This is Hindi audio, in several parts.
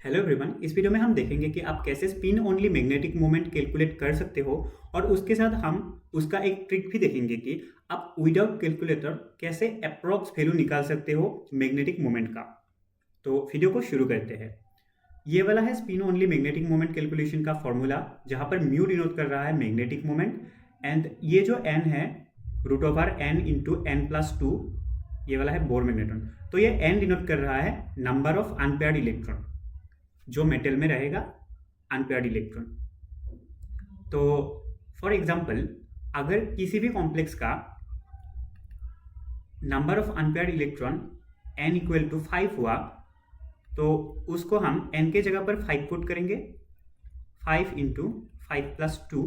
हेलो एवरीवन, इस वीडियो में हम देखेंगे कि आप कैसे spin only magnetic moment calculate कर सकते हो और उसके साथ हम उसका एक ट्रिक भी देखेंगे कि आप विदाउट कैलकुलेटर कैसे अप्रॉक्स वैल्यू निकाल सकते हो मैग्नेटिक मोमेंट का। तो वीडियो को शुरू करते हैं। ये वाला है spin only magnetic moment calculation का फॉर्मूला, जहां पर म्यू डिनोट कर रहा है मैग्नेटिक मोमेंट एंड ये जो एन है root over n into n plus two, ये वाला है बोर मैग्नेट्रॉन। तो ये एन डिनोट कर रहा है नंबर ऑफ अनपेयर्ड इलेक्ट्रॉन जो मेटल में रहेगा, अनपेयर्ड इलेक्ट्रॉन। तो फॉर एग्जांपल, अगर किसी भी कॉम्प्लेक्स का number of unpaired electron n equal to 5 हुआ तो उसको हम n के जगह पर 5 पुट करेंगे। 5 into 5 plus 2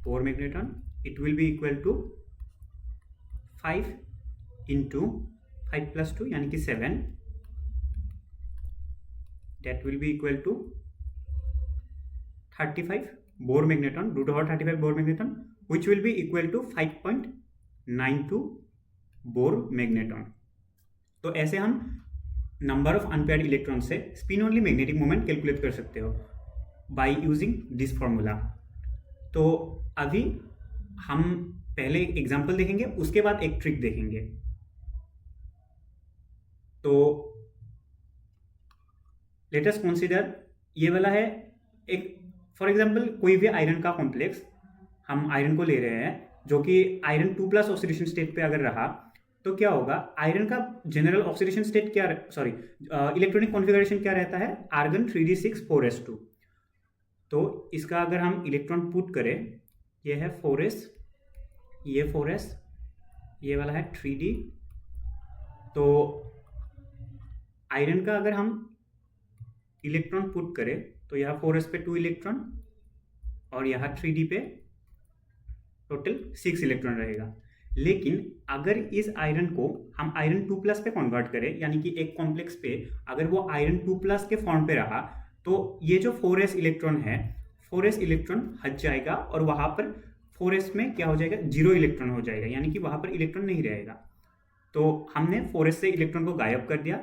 Bohr magneton, it will be equal to 5 into 5 plus 2 यानी कि 7, that will be equal to 35 Bohr magneton, root over 35 Bohr magneton, which will be equal to 5.92 Bohr magneton। तो ऐसे हम नंबर ऑफ अनपेयर्ड इलेक्ट्रॉन से spin only magnetic moment calculate कर सकते हो बाय यूजिंग दिस फॉर्मूला। तो अभी हम पहले एक एग्जांपल देखेंगे, उसके बाद एक ट्रिक देखेंगे। तो लेट अस कंसीडर ये वाला है एक, फॉर एग्जांपल कोई भी आयरन का कॉम्प्लेक्स, हम आयरन को ले रहे हैं जो कि आयरन 2+ ऑक्सीडेशन स्टेट पे अगर रहा तो क्या होगा, आयरन का जनरल ऑक्सीडेशन स्टेट क्या, सॉरी इलेक्ट्रॉनिक कॉन्फ़िगरेशन क्या रहता है, आर्गन 3d6 4s2। तो इसका अगर हम इलेक्ट्रॉन पुट करें, ये है 4s, ये 4s, ये वाला है 3d। तो आयरन का अगर हम इलेक्ट्रॉन पुट करें तो यहाँ 4s पे 2 इलेक्ट्रॉन और यहाँ 3d पे टोटल 6 इलेक्ट्रॉन रहेगा। लेकिन अगर इस आयरन को हम आयरन 2+ पे कन्वर्ट करें, यानी कि एक कॉम्प्लेक्स पे अगर वो आयरन 2+ के फॉर्म पे रहा, तो ये जो 4s इलेक्ट्रॉन है, 4s इलेक्ट्रॉन हट जाएगा और वहाँ पर 4s में क्या हो जाएगा, 0 इलेक्ट्रॉन हो जाएगा, यानी कि वहाँ पर इलेक्ट्रॉन नहीं रहेगा। तो हमने 4s से इलेक्ट्रॉन को गायब कर दिया।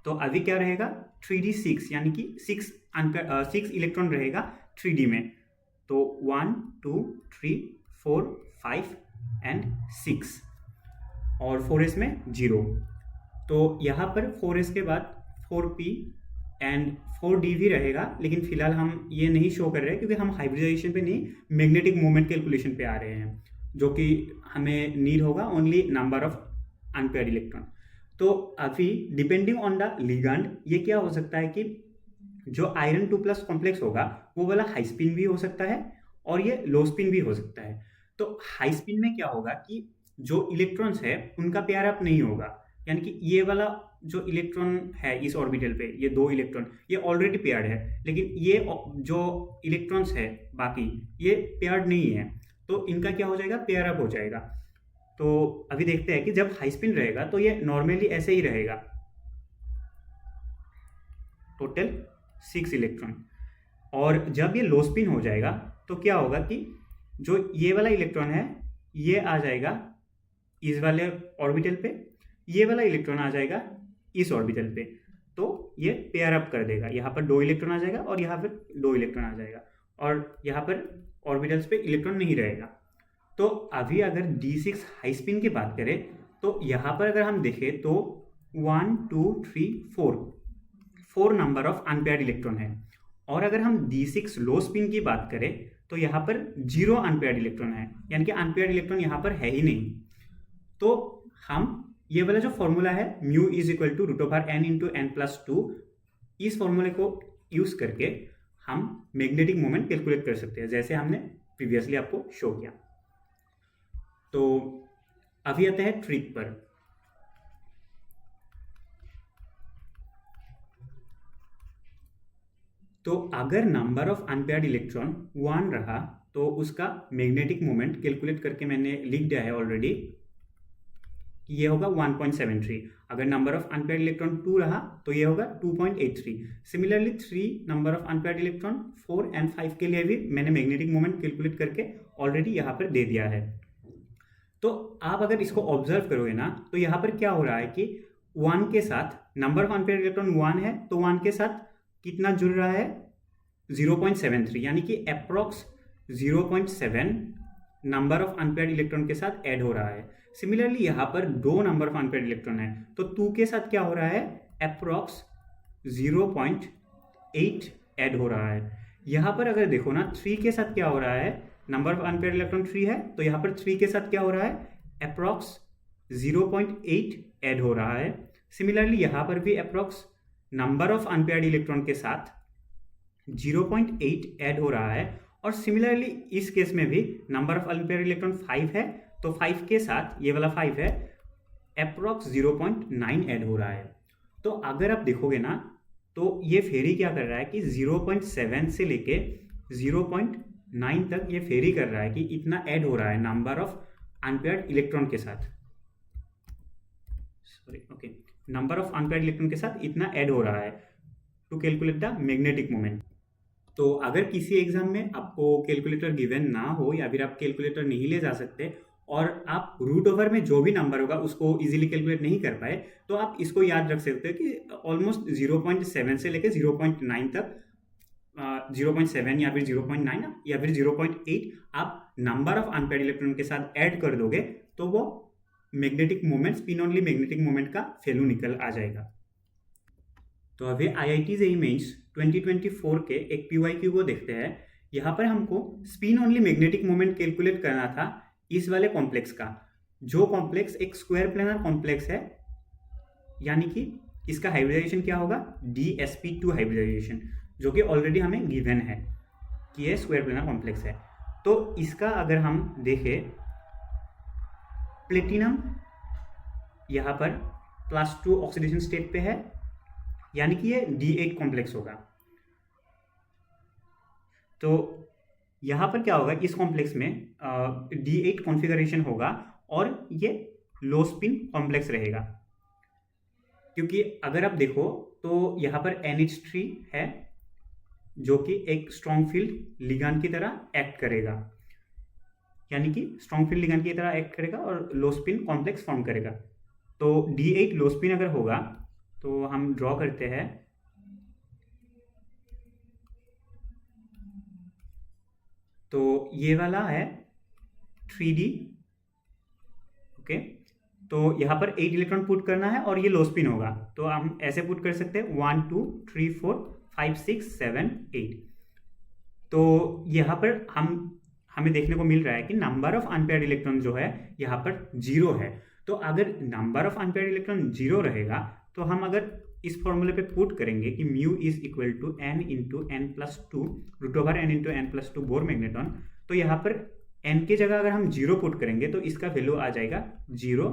तो अभी क्या रहेगा, 3d6 यानी कि 6 इलेक्ट्रॉन रहेगा 3d में। तो 1 2 3 4 5 एंड 6 और 4s में 0। तो यहाँ पर 4s के बाद 4p एंड 4d भी रहेगा, लेकिन फिलहाल हम ये नहीं शो कर रहे हैं क्योंकि हम हाइब्रिडाइजेशन पे नहीं, मैग्नेटिक मोमेंट कैलकुलेशन पे आ रहे हैं, जो कि हमें नीड होगा only number of unpaired electron. तो अभी डिपेंडिंग ऑन द लिगेंड ये क्या हो सकता है कि जो आयरन 2+ कॉम्प्लेक्स होगा वो वाला हाई स्पिन भी हो सकता है और ये लो स्पिन भी हो सकता है। तो हाई स्पिन में क्या होगा कि जो इलेक्ट्रॉन्स है उनका पेयर अप नहीं होगा, यानी कि ये वाला जो इलेक्ट्रॉन है इस ऑर्बिटल पे, ये 2 इलेक्ट्रॉन ये ऑलरेडी पेयर्ड है, लेकिन ये जो इलेक्ट्रॉन्स है बाकी ये पेयर्ड नहीं है, तो इनका क्या हो जाएगा, पेयर अप हो जाएगा। तो अभी देखते हैं कि जब हाई स्पिन रहेगा तो ये नॉर्मली ऐसे ही रहेगा, टोटल 6 इलेक्ट्रॉन। और जब ये लो स्पिन हो जाएगा तो क्या होगा कि जो ये वाला इलेक्ट्रॉन है ये आ जाएगा इस वाले ऑर्बिटल पे, ये वाला इलेक्ट्रॉन आ जाएगा इस ऑर्बिटल पे, तो ये पेयर अप कर देगा। यहाँ पर 2 इलेक्ट्रॉन आ जाएगा और यहाँ पर 2 इलेक्ट्रॉन आ जाएगा और यहाँ पर ऑर्बिटल्स पे इलेक्ट्रॉन नहीं रहेगा। तो अभी अगर d6 हाई स्पिन की बात करें तो यहाँ पर अगर हम देखें तो 1 2 3 4 नंबर ऑफ अनपेयर्ड इलेक्ट्रॉन है। और अगर हम d6 लो स्पिन की बात करें तो यहाँ पर 0 अनपेयर्ड इलेक्ट्रॉन है, यानी कि अनपेयर्ड इलेक्ट्रॉन यहाँ पर है ही नहीं। तो हम ये वाला जो फॉर्मूला है mu is equal to root over n into n plus 2, इस फॉर्मूले को यूज करके हम मैग्नेटिक मोमेंट कैलकुलेट कर सकते हैं, जैसे हमने प्रीवियसली आपको शो किया। तो अभी आते हैं ट्रिक पर। तो अगर नंबर ऑफ अनपेयर्ड इलेक्ट्रॉन 1 रहा तो उसका मैग्नेटिक मोमेंट कैलकुलेट करके मैंने लिख दिया है ऑलरेडी, ये होगा 1.73। अगर नंबर ऑफ अनपेयर्ड इलेक्ट्रॉन 2 रहा तो ये होगा 2.83। Similarly 3 number of unpaired electron 4 and 5 के लिए भी मैंने मैग्नेटिक मोमेंट कैलकुलेट करके ऑलरेडी यहाँ पर दे दिया है। तो आप अगर इसको ऑब्जर्व करोगे ना तो यहाँ पर क्या हो रहा है कि 1 के साथ नंबर ऑफ अनपेयर्ड इलेक्ट्रॉन 1 है, तो 1 के साथ कितना जुड़ रहा है 0.73, यानी कि approx 0.7 number of unpaired electron के साथ ऐड हो रहा है। सिमिलरली यहाँ पर 2 नंबर ऑफ अनपेयर्ड इलेक्ट्रॉन है, तो 2 के साथ क्या हो रहा है अप्रॉक्स 0.8 ऐड हो रहा है। यहाँ पर अगर देखो ना 3 के साथ क्या हो रहा है, नंबर ऑफ अनपेयर्ड इलेक्ट्रॉन 3 है, तो यहाँ पर 3 के साथ क्या हो रहा है अप्रॉक्स 0.8 ऐड हो रहा है। सिमिलरली यहाँ पर भी approx number of unpaired electron के साथ 0.8 ऐड हो रहा है। और सिमिलरली इस केस में भी नंबर ऑफ अनपेयर्ड इलेक्ट्रॉन 5 है, तो 5 के साथ ये वाला 5 है अप्रॉक्स 0.9 ऐड हो रहा है। तो अगर आप देखोगे ना तो ये फेरी क्या कर रहा है कि 0.7 से लेके 0.9 तक ये फेरी कर रहा है कि इतना ऐड हो रहा है नंबर ऑफ अनपेयर्ड इलेक्ट्रॉन के साथ, नंबर ऑफ अनपेयर्ड इलेक्ट्रॉन के साथ इतना ऐड हो रहा है to calculate the magnetic moment. तो अगर किसी एग्जाम में आपको कैलकुलेटर गिवन ना हो या फिर आप कैलकुलेटर नहीं ले जा सकते और आप रूट ओवर में जो भी नंबर होगा उसको इजीली कैलकुलेट नहीं कर पाए, तो आप इसको याद रख सकते हो कि ऑलमोस्ट 0.7 से लेकर 0.9 तक 0.7 या फिर 0.9 या फिर 0.8 आप नंबर ऑफ अनपेयर्ड इलेक्ट्रॉन के साथ ऐड कर दोगे तो वो magnetic moment, spin only magnetic moment का वैल्यू निकल आ जाएगा। तो अभी IIT JEE मेंस 2024 के एक PYQ को देखते हैं। यहाँ पर हमको spin only magnetic moment calculate करना था इस वाले कॉम्प्लेक्स का, जो कॉम्प्लेक्स एक स्क्वायर प्लेनर कॉम्प्लेक्स है, यानी कि इसका हाइब्रिडाइजेशन क्या होगा DsP2 हाइब्रिडाइजेशन, जो कि ऑलरेडी हमें गिवन है कि ये स्क्वायर प्लेनर कॉम्प्लेक्स है। तो इसका अगर हम देखें, प्लेटिनम यहाँ पर +2 ऑक्सीडेशन स्टेट पे है, यानी कि ये D8 कॉम्प्लेक्स होगा। तो यहाँ पर क्या होगा, इस कॉम्प्लेक्स में D8 कॉन्फ़िगरेशन होगा और ये लो स्पिन कॉम्प्लेक्स रहेगा, क्योंकि अगर आप देखो तो यहाँ पर NH3 है जो कि एक स्ट्रॉन्ग फील्ड लिगांड की तरह एक्ट करेगा, यानी कि स्ट्रॉन्ग फील्ड लिगांड की तरह एक्ट करेगा और लो स्पिन कॉम्प्लेक्स फॉर्म करेगा। तो D8 लो स्पिन अगर होगा तो हम ड्रॉ करते हैं। तो ये वाला है 3D, ओके। तो यहाँ पर 8 इलेक्ट्रॉन पुट करना है और ये लो स्पिन होगा, तो हम ऐसे पुट कर सकते हैं 1 2 3 4 5 6 7 8। तो यहाँ पर हमें देखने को मिल रहा है कि नंबर ऑफ अनपेयर्ड इलेक्ट्रॉन जो है यहाँ पर 0 है। तो अगर नंबर ऑफ अनपेयर्ड इलेक्ट्रॉन 0 रहेगा तो हम अगर इस फॉर्मूले पे पुट करेंगे कि mu is equal to n into n plus 2 root over n into n plus 2 Bohr magneton, तो यहाँ पर n की जगह अगर हम 0 पुट करेंगे तो इसका वैल्यू आ जाएगा 0